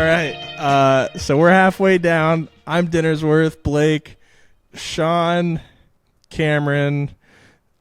right. So we're halfway down. I'm Dinnersworth, Blake, Sean, Cameron,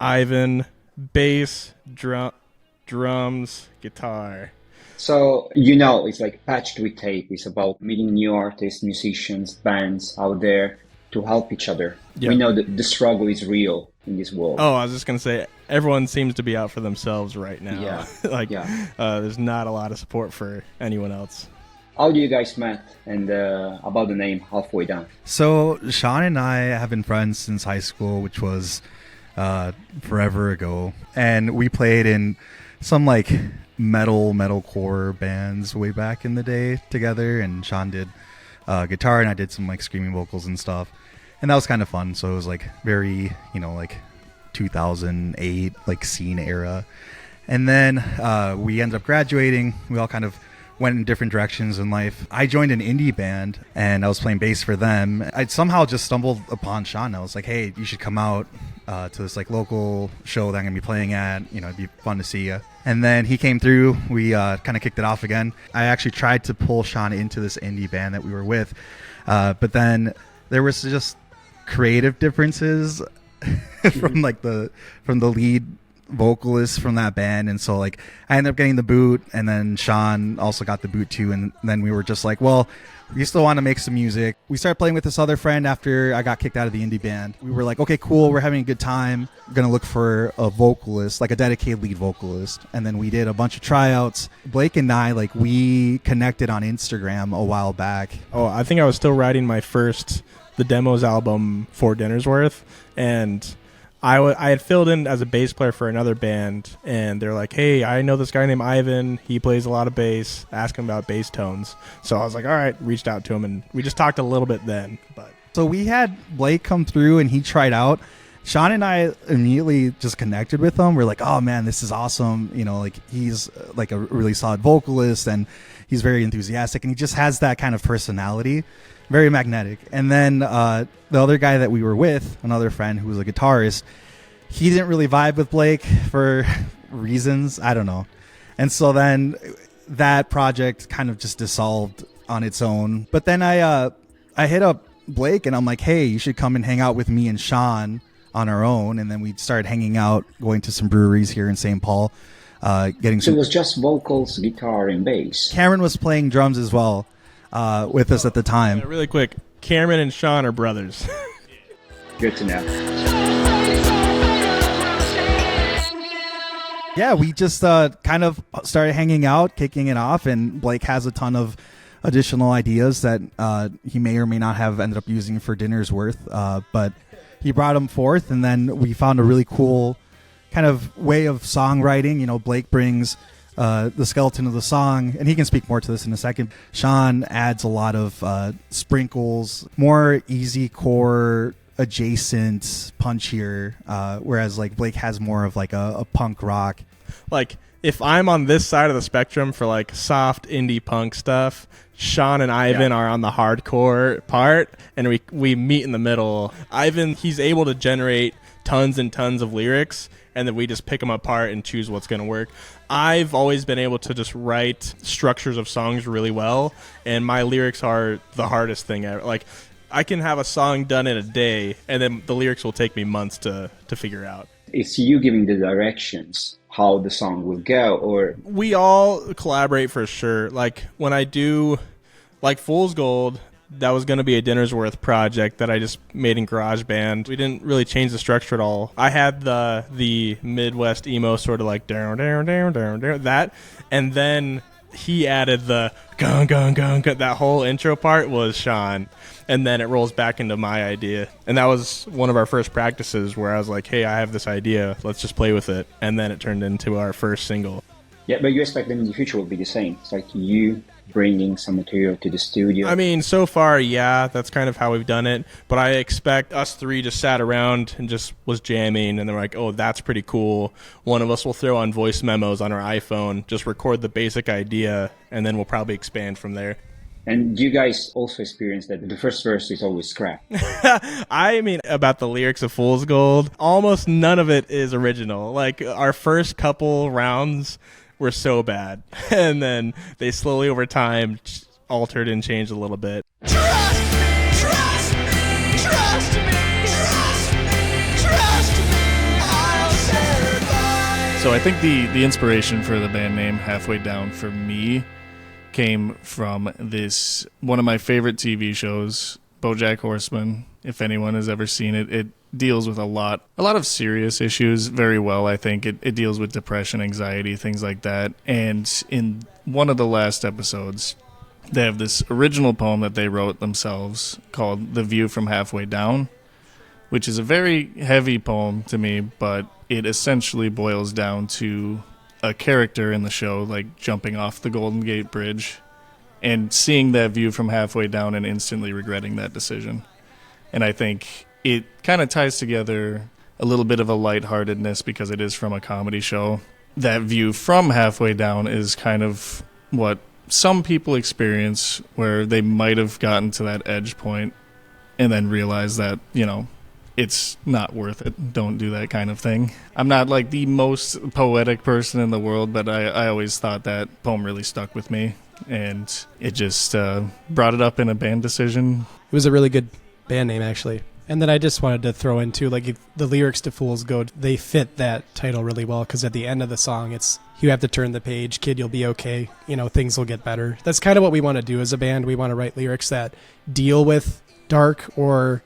Ivan, bass, drums, guitar. So, it's like Patched with Tape. It's about meeting new artists, musicians, bands out there to help each other. Yep. We know that the struggle is real in this world. Oh, I was just going to say, everyone seems to be out for themselves right now. Yeah. There's not a lot of support for anyone else. How do you guys met, and about the name Halfway Down? So Sean and I have been friends since high school, which was forever ago, and we played in some like metalcore bands way back in the day together. And Sean did guitar, and I did some like screaming vocals and stuff, and that was kind of fun. So it was like very like 2008 like scene era, and then we ended up graduating. We all kind of went in different directions in life. I joined an indie band and I was playing bass for them. I somehow just stumbled upon Sean. I was like, hey, you should come out to this like local show that I'm gonna be playing at. It'd be fun to see you. And then he came through. We kind of kicked it off again. I actually tried to pull Sean into this indie band that we were with, but then there was just creative differences from the lead vocalist from that band, and so like I ended up getting the boot, and then Sean also got the boot too, and then we were just like, well, we still want to make some music. We started playing with this other friend after I got kicked out of the indie band. We were like, okay, cool, we're having a good time, we're gonna look for a vocalist, like a dedicated lead vocalist. And then we did a bunch of tryouts. Blake and I, like, we connected on Instagram a while back. Oh, I think I was still writing the demos album for Dinnersworth, and I had filled in as a bass player for another band, and they're like, hey, I know this guy named Ivan. He plays a lot of bass. Ask him about bass tones. So I was like, all right, reached out to him, and we just talked a little bit then. So we had Blake come through, and he tried out. Sean and I immediately just connected with him. We're like, oh, man, this is awesome. Like, he's like a really solid vocalist, and he's very enthusiastic, and he just has that kind of personality. Very magnetic. And then the other guy that we were with, another friend who was a guitarist, he didn't really vibe with Blake for reasons, I don't know. And so then that project kind of just dissolved on its own. But then I hit up Blake, and I'm like, hey, you should come and hang out with me and Sean on our own. And then we started hanging out, going to some breweries here in St. Paul. So it was just vocals, guitar, and bass. Cameron was playing drums as well. With us at the time. Yeah, really quick, Cameron and Sean are brothers. Good to know. Yeah, we just kind of started hanging out, kicking it off, and Blake has a ton of additional ideas that he may or may not have ended up using for Dinnersworth, but he brought them forth, and then we found a really cool kind of way of songwriting. Blake brings the skeleton of the song, and he can speak more to this in a second. Sean adds a lot of sprinkles, more easy core adjacent, punchier, whereas like Blake has more of like a punk rock. Like, if I'm on this side of the spectrum for like soft indie punk stuff, Sean and Ivan are on the hardcore part, and we meet in the middle. Ivan, he's able to generate tons and tons of lyrics, and then we just pick them apart and choose what's going to work. I've always been able to just write structures of songs really well, and my lyrics are the hardest thing ever. Like, I can have a song done in a day, and then the lyrics will take me months to figure out. It's you giving the directions, how the song will go, or... We all collaborate for sure. Like, when I do, like, Fool's Gold, that was going to be a Dinnersworth project that I just made in GarageBand. We didn't really change the structure at all. I had the Midwest emo sort of like down, that, and then he added the gung, gung, gung, gung. That whole intro part was Sean, and then it rolls back into my idea. And that was one of our first practices where I was like, hey, I have this idea, let's just play with it. And then it turned into our first single. Yeah, but you expect them in the future will be the same. It's like you bringing some material to the studio. I mean, so far, yeah, that's kind of how we've done it. But I expect us three just sat around and just was jamming, and they're like, oh, that's pretty cool. One of us will throw on voice memos on our iPhone, just record the basic idea, and then we'll probably expand from there. And do you guys also experience that the first verse is always scrap? I mean, about the lyrics of Fool's Gold, almost none of it is original. Like, our first couple rounds were so bad, and then they slowly over time altered and changed a little bit. Trust me, trust me, trust me, trust me, trust me, I'll survive. So I think the inspiration for the band name Halfway Down for me came from this one of my favorite TV shows, BoJack Horseman. If anyone has ever seen it, it deals with a lot of serious issues very well. I think it deals with depression, anxiety, things like that. And in one of the last episodes, they have this original poem that they wrote themselves called The View from Halfway Down, which is a very heavy poem to me, but it essentially boils down to a character in the show like jumping off the Golden Gate Bridge and seeing that view from halfway down and instantly regretting that decision. And I think it kind of ties together a little bit of a lightheartedness because it is from a comedy show. That view from halfway down is kind of what some people experience, where they might have gotten to that edge point and then realize that, you know, it's not worth it. Don't do that kind of thing. I'm not like the most poetic person in the world, but I always thought that poem really stuck with me, and it just brought it up in a band decision. It was a really good band name, actually. And then I just wanted to throw in, too, like if the lyrics to Fool's Gold, they fit that title really well, because at the end of the song, it's, you have to turn the page, kid, you'll be okay, you know, things will get better. That's kind of what we want to do as a band. We want to write lyrics that deal with dark or,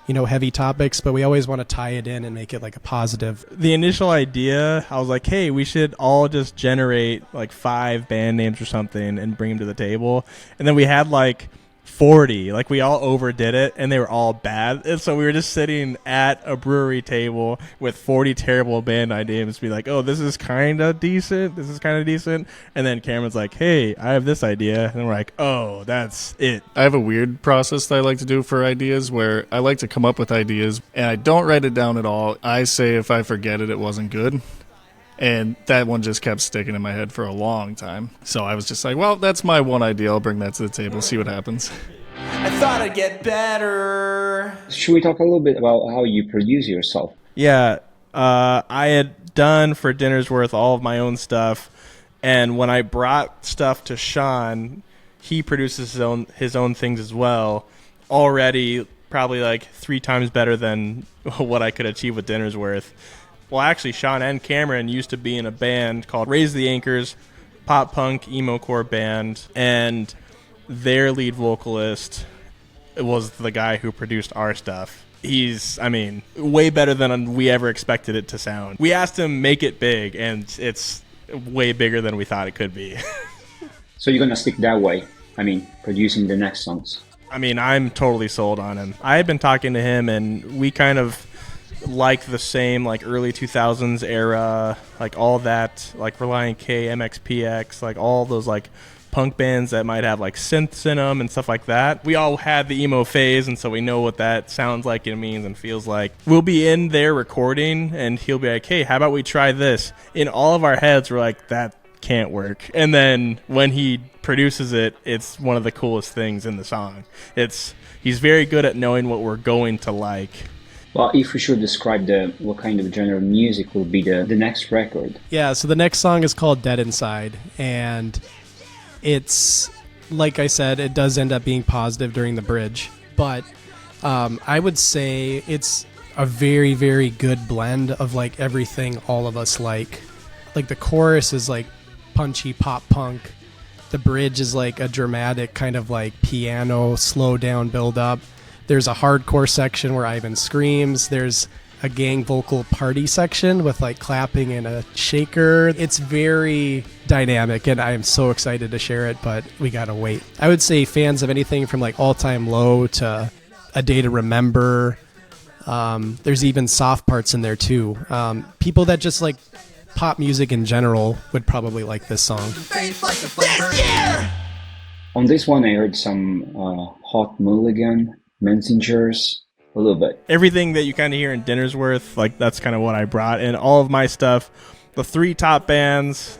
you know, heavy topics, but we always want to tie it in and make it like a positive. The initial idea, I was like, hey, we should all just generate like 5 band names or something and bring them to the table. And then we had like 40, like we all overdid it and they were all bad. And so we were just sitting at a brewery table with 40 terrible band ideas, be like, oh, this is kind of decent. This is kind of decent. And then Cameron's like, hey, I have this idea. And we're like, oh, that's it. I have a weird process that I like to do for ideas where I like to come up with ideas and I don't write it down at all. I say if I forget it, it wasn't good. And that one just kept sticking in my head for a long time. So I was just like, well, that's my one idea. I'll bring that to the table, see what happens. I thought I'd get better. Should we talk a little bit about how you produce yourself? Yeah, I had done for Dinner's Worth all of my own stuff. And when I brought stuff to Sean, he produces his own things as well. Already probably like 3 times better than what I could achieve with Dinner's Worth. Well, actually, Sean and Cameron used to be in a band called Raise the Anchors, pop punk emo core band, and their lead vocalist was the guy who produced our stuff. He's, I mean, way better than we ever expected it to sound. We asked him make it big, and it's way bigger than we thought it could be. So you're gonna stick that way? I mean, producing the next songs. I mean, I'm totally sold on him. I had been talking to him, and we kind of like the same like early 2000s era, like all that, like Reliant K, MXPX, like all those like punk bands that might have like synths in them and stuff like that. We all had the emo phase, and so we know what that sounds like and means and feels like. We'll be in there recording and he'll be like, hey, how about we try this? In all of our heads, we're like, that can't work. And then when he produces it, it's one of the coolest things in the song. He's very good at knowing what we're going to like. Well, if we should describe what kind of genre of music will be the next record. Yeah, so the next song is called Dead Inside, and it's, like I said, it does end up being positive during the bridge, but I would say it's a very, very good blend of like everything all of us like. Like the chorus is like punchy pop punk, the bridge is like a dramatic kind of like piano, slow down build up. There's a hardcore section where Ivan screams. There's a gang vocal party section with like clapping and a shaker. It's very dynamic, and I am so excited to share it, but we gotta wait. I would say fans of anything from like All Time Low to A Day to Remember. There's even soft parts in there too. People that just like pop music in general would probably like this song. On this one, I heard some Hot Mulligan, Messengers, a little bit. Everything that you kind of hear in Dinner's Worth, like that's kind of what I brought. And all of my stuff, the 3 top bands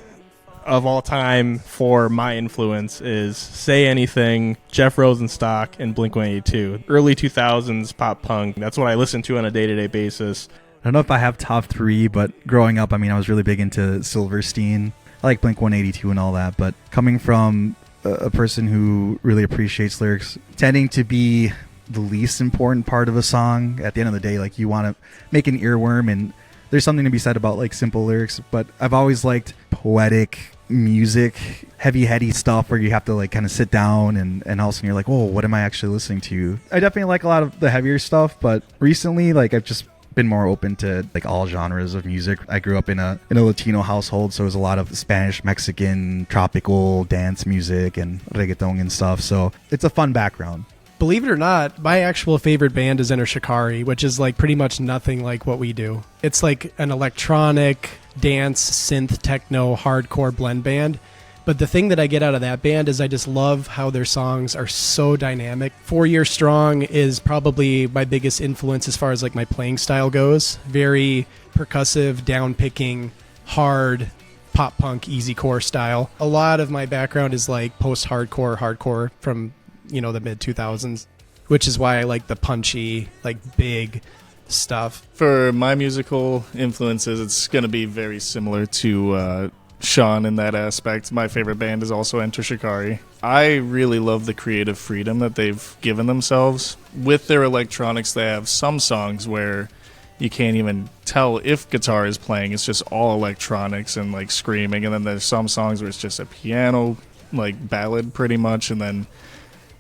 of all time for my influence is Say Anything, Jeff Rosenstock, and Blink-182. Early 2000s pop punk. That's what I listen to on a day-to-day basis. I don't know if I have top 3, but growing up, I mean, I was really big into Silverstein. I like Blink-182 and all that, but coming from a person who really appreciates lyrics tending to be the least important part of a song. At the end of the day, like, you want to make an earworm, and there's something to be said about like simple lyrics, but I've always liked poetic music, heady stuff where you have to like kind of sit down and all of a sudden you're like, oh, what am I actually listening to? I definitely like a lot of the heavier stuff, but recently, like, I've just been more open to like all genres of music. I grew up in a Latino household, so it was a lot of Spanish, Mexican, tropical dance music and reggaeton and stuff. So it's a fun background. Believe it or not, my actual favorite band is Intricacies, which is like pretty much nothing like what we do. It's like an electronic dance, synth, techno, hardcore blend band. But the thing that I get out of that band is I just love how their songs are so dynamic. 4 Year Strong is probably my biggest influence as far as like my playing style goes. Very percussive, down-picking, hard, pop-punk, easy core style. A lot of my background is like post-hardcore, hardcore from, you know, the mid-2000s, which is why I like the punchy, like big stuff. For my musical influences, it's going to be very similar to Sean in that aspect. My favorite band is also Enter Shikari. I really love the creative freedom that they've given themselves. With their electronics, they have some songs where you can't even tell if guitar is playing. It's just all electronics and like screaming. And then there's some songs where it's just a piano, like ballad pretty much. And then,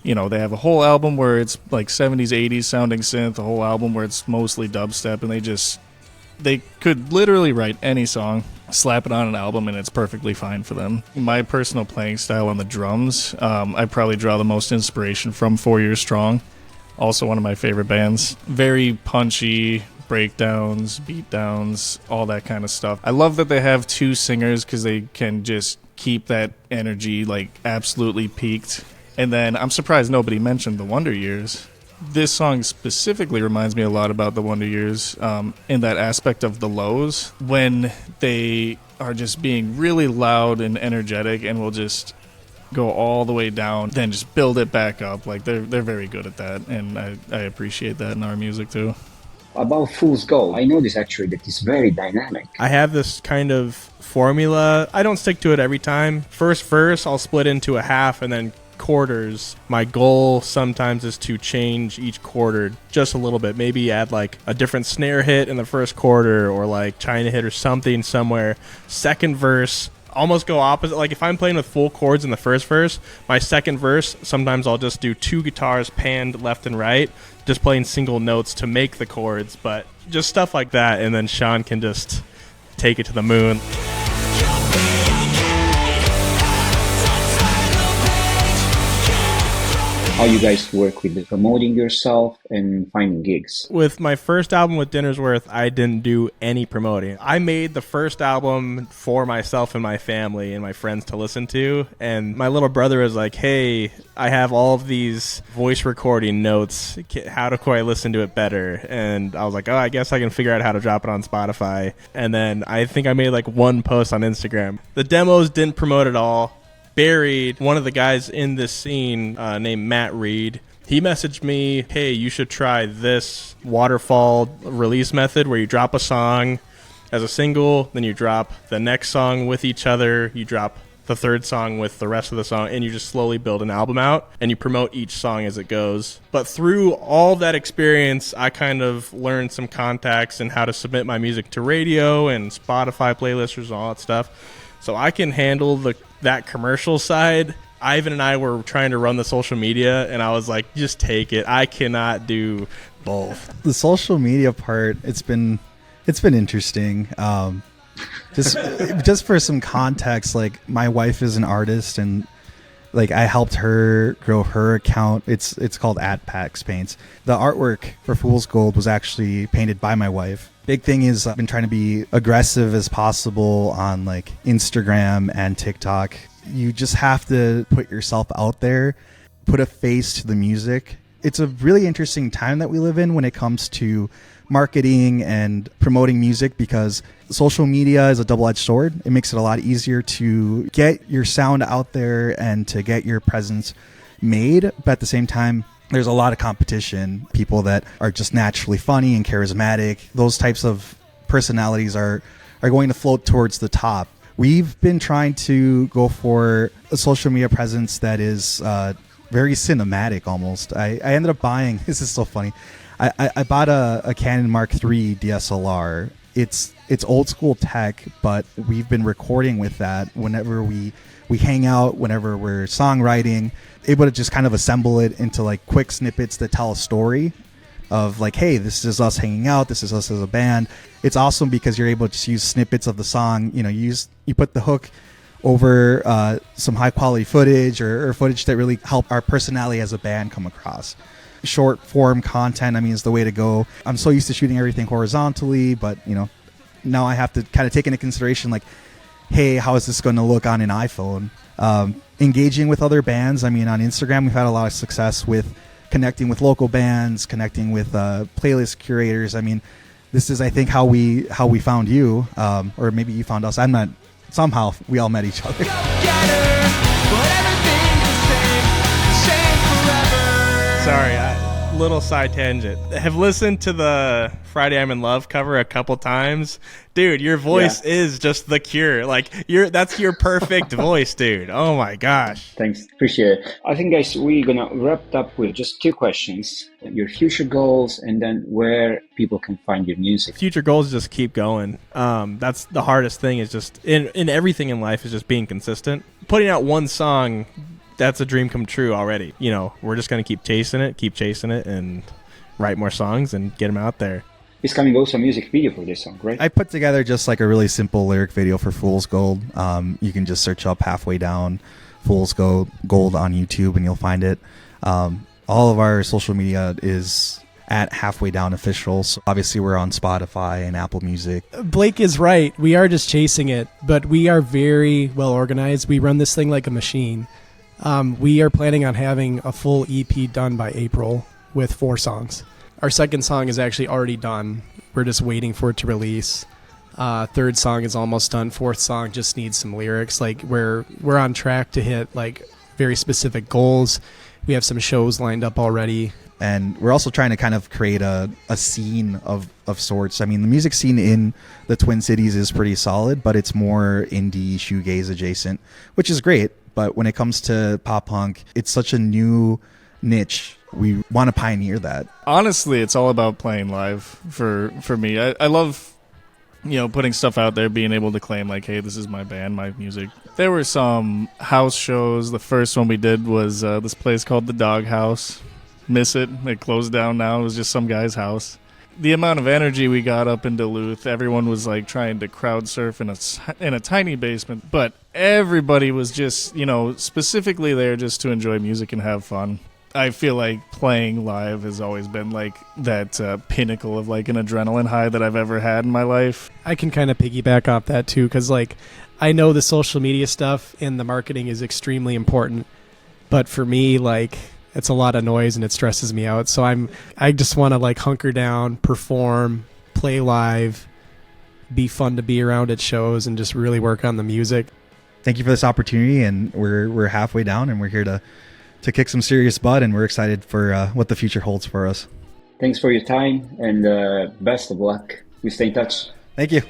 you know, they have a whole album where it's like 70s, 80s sounding synth, a whole album where it's mostly dubstep, and they could literally write any song, slap it on an album, and it's perfectly fine for them. My personal playing style on the drums, I probably draw the most inspiration from 4 Year Strong, also one of my favorite bands. Very punchy, breakdowns, beatdowns, all that kind of stuff. I love that they have two singers because they can just keep that energy like absolutely peaked. And then I'm surprised nobody mentioned the Wonder Years. This song specifically reminds me a lot about the Wonder Years in that aspect of the lows when they are just being really loud and energetic and will just go all the way down, then just build it back up. Like they're very good at that, and I appreciate that in our music too. About Fool's Gold, I noticed actually that it's very dynamic. I have this kind of formula. I don't stick to it every time. First verse, I'll split into a half and then quarters. My goal sometimes is to change each quarter just a little bit. Maybe add like a different snare hit in the first quarter or like China hit or something somewhere. Second verse, almost go opposite. Like if I'm playing with full chords in the first verse, my second verse, sometimes I'll just do two guitars panned left and right, just playing single notes to make the chords, but just stuff like that. And then Sean can just take it to the moon. How you guys work with promoting yourself and finding gigs? With my first album with Dinnersworth, I didn't do any promoting. I made the first album for myself and my family and my friends to listen to. And my little brother was like, hey, I have all of these voice recording notes. How do I listen to it better? And I was like, oh, I guess I can figure out how to drop it on Spotify. And then I think I made like one post on Instagram. The demos didn't promote at all. Buried, one of the guys in this scene named Matt Reed, he messaged me, hey, you should try this waterfall release method where you drop a song as a single, then you drop the next song with each other, you drop the third song with the rest of the song, and you just slowly build an album out, and you promote each song as it goes. But through all that experience, I kind of learned some contacts and how to submit my music to radio and Spotify playlisters and all that stuff. So I can handle that commercial side. Ivan and I were trying to run the social media, and I was like, just take it. I cannot do both. The social media part, it's been interesting. Just for some context, like my wife is an artist, and like I helped her grow her account. It's called @Pax Paints. The artwork for Fool's Gold was actually painted by my wife. Big thing is I've been trying to be aggressive as possible on like Instagram and TikTok. You just have to put yourself out there, put a face to the music. It's a really interesting time that we live in when it comes to marketing and promoting music, because social media is a double-edged sword. It makes it a lot easier to get your sound out there and to get your presence made, but at the same time, there's a lot of competition. People that are just naturally funny and charismatic, those types of personalities are going to float towards the top. We've been trying to go for a social media presence that is very cinematic almost. I ended up buying, this is so funny, I bought a Canon Mark III DSLR. It's old school tech, but we've been recording with that whenever we hang out, whenever we're songwriting, able to just kind of assemble it into like quick snippets that tell a story of like, hey, this is us hanging out, this is us as a band. It's awesome because you're able to just use snippets of the song. You know, you put the hook over some high quality footage or footage that really help our personality as a band come across. Short form content, I mean, is the way to go. I'm so used to shooting everything horizontally, but you know, now I have to kind of take into consideration like, hey, how is this going to look on an iPhone? Engaging with other bands. I mean, on Instagram, we've had a lot of success with connecting with local bands, connecting with playlist curators. I mean, this is, I think, how we found you, or maybe you found us. I'm not. Somehow we all met each other. Sorry, little side tangent. Have listened to the Friday I'm in Love cover a couple times. Dude, your voice is just the cure. Like that's your perfect voice, dude. Oh my gosh. Thanks, appreciate it. I think, guys, we're gonna wrap up with just 2 questions: your future goals, and then where people can find your music. Future goals just keep going. That's the hardest thing. Is just in everything in life is just being consistent. Putting out one song, that's a dream come true already. You know, we're just going to keep chasing it, and write more songs and get them out there. It's coming also a music video for this song, right? I put together just like a really simple lyric video for Fool's Gold. You can just search up Halfway Down Fool's Gold on YouTube and you'll find it. All of our social media is at Halfway Down Official. So obviously we're on Spotify and Apple Music. Blake is right. We are just chasing it, but we are very well organized. We run this thing like a machine. We are planning on having a full EP done by April with 4 songs. Our second song is actually already done. We're just waiting for it to release. Third song is almost done. Fourth song just needs some lyrics. Like we're on track to hit like very specific goals. We have some shows lined up already. And we're also trying to kind of create a scene of sorts. I mean, the music scene in the Twin Cities is pretty solid, but it's more indie, shoegaze adjacent, which is great. But when it comes to pop punk, it's such a new niche. We want to pioneer that. Honestly, it's all about playing live for me. I love, putting stuff out there, being able to claim like, hey, this is my band, my music. There were some house shows. The first one we did was this place called The Dog House. Miss it. It closed down now. It was just some guy's house. The amount of energy we got up in Duluth, everyone was like trying to crowd surf in a tiny basement, but everybody was just, specifically there just to enjoy music and have fun. I feel like playing live has always been like that pinnacle of like an adrenaline high that I've ever had in my life. I can kind of piggyback off that too, because like I know the social media stuff and the marketing is extremely important, but for me, like it's a lot of noise and it stresses me out. So I just want to like hunker down, perform, play live, be fun to be around at shows, and just really work on the music. Thank you for this opportunity, and we're halfway down, and we're here to kick some serious butt, and we're excited for what the future holds for us. Thanks for your time, and best of luck. We stay in touch. Thank you.